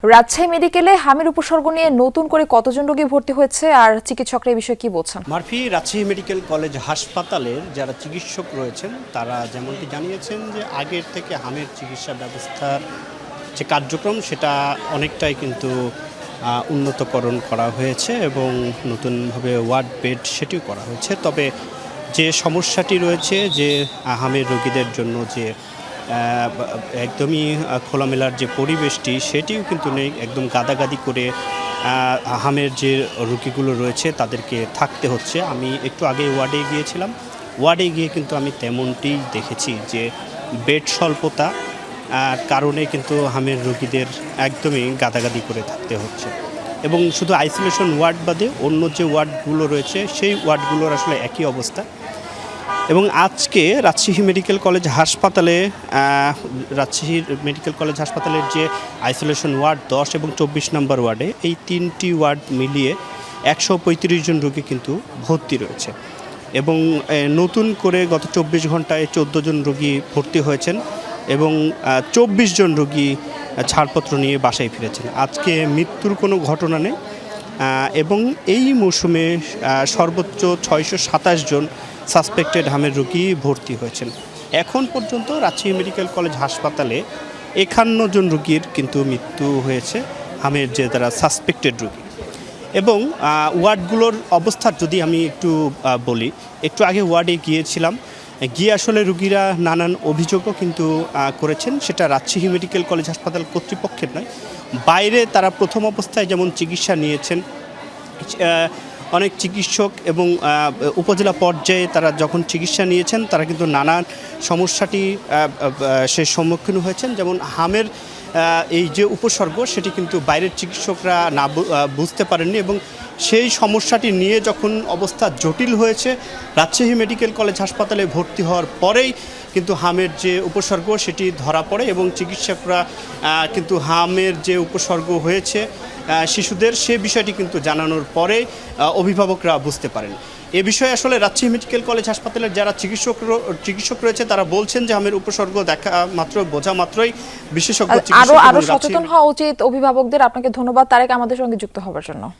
রাজশাহী মেডিকেলে হামের উপসর্গ নিয়ে নতুন করে কতজন রোগী ভর্তি হয়েছে আর চিকিৎসকরা এই বিষয়ে কি বলছেন? মারফি রাজশাহী মেডিকেল কলেজ হাসপাতালের যারা চিকিৎসক রয়েছেন তারা যেমনটি জানিয়েছেন যে আগের থেকে হামের চিকিৎসা ব্যবস্থার যে কার্যক্রম সেটা অনেকটাই কিন্তু উন্নতকরণ করা হয়েছে এবং নতুনভাবে ওয়ার্ড বেড সেটিও করা হয়েছে। তবে যে সমস্যাটি রয়েছে যে হামের রোগীদের জন্য যে একদমই খোলামেলার যে পরিবেশটি সেটিও কিন্তু নেই, একদম গাদাগাদি করে হামের যে রোগীগুলো রয়েছে তাদেরকে থাকতে হচ্ছে। আমি একটু আগে ওয়ার্ডে গিয়েছিলাম, ওয়ার্ডে গিয়ে কিন্তু আমি তেমনটি দেখেছি যে বেড স্বল্পতা কারণে কিন্তু হামের রোগীদের একদমই গাদাগাদি করে থাকতে হচ্ছে এবং শুধু আইসোলেশন ওয়ার্ড বাদে অন্য যে ওয়ার্ডগুলো রয়েছে সেই ওয়ার্ডগুলোর আসলে একই অবস্থা। এবং আজকে রাজশাহী মেডিকেল কলেজ হাসপাতালের যে আইসোলেশন ওয়ার্ড 10 এবং 24 নম্বর ওয়ার্ডে এই তিনটি ওয়ার্ড মিলিয়ে 135 জন রোগী কিন্তু ভর্তি রয়েছে এবং নতুন করে গত 24 ঘন্টায় 14 জন রোগী ভর্তি হয়েছেন এবং 24 জন রোগী ছাড়পত্র নিয়ে বাসায় ফিরেছেন। আজকে মৃত্যুর কোনো ঘটনা নেই এবং এই মৌসুমে সর্বোচ্চ 627 জন সাসপেক্টেড হামের রোগী ভর্তি হয়েছেন। এখন পর্যন্ত রাজশাহী মেডিকেল কলেজ হাসপাতালে 51 জন রোগীর কিন্তু মৃত্যু হয়েছে হামের যে তারা সাসপেক্টেড রোগী। এবং ওয়ার্ডগুলোর অবস্থা যদি আমি একটু বলি, একটু আগে ওয়ার্ডে গিয়েছিলাম, গিয়ে আসলে রোগীরা নানান অভিযোগও কিন্তু করেছেন। সেটা রাজশাহী মেডিকেল কলেজ হাসপাতাল কর্তৃপক্ষের নয়, বাইরে তারা প্রথম অবস্থায় যেমন চিকিৎসা নিয়েছেন অনেক চিকিৎসক এবং উপজেলা পর্যায়ে তারা যখন চিকিৎসা নিয়েছেন তারা কিন্তু নানান সমস্যাটি সে সম্মুখীন হয়েছেন। যেমন হামের এই যে উপসর্গ সেটি কিন্তু বাইরের চিকিৎসকরা না বুঝতে পারেননি এবং সেই সমস্যাটি নিয়ে যখন অবস্থা জটিল হয়েছে রাজশাহী মেডিকেল কলেজ হাসপাতালে ভর্তি হওয়ার পরেই কিন্তু হামের যে উপসর্গ সেটি ধরা পড়ে এবং চিকিৎসকরা কিন্তু হামের যে উপসর্গ হয়েছে শিশুদের সে বিষয়টি কিন্তু জানানোর পরে অভিভাবকরা বুঝতে পারেন। এ বিষয়ে আসলে রাজশাহী মেডিকেল কলেজ হাসপাতালের যারা চিকিৎসক রয়েছে তারা বলছেন যে হামের উপসর্গ দেখা মাত্র বোঝা মাত্রই বিশেষজ্ঞ চিকিৎসক আরো সচেতন হওয়া উচিত অভিভাবকদের। আপনাকে ধন্যবাদ তারেক আমাদের সঙ্গে যুক্ত হওয়ার জন্য।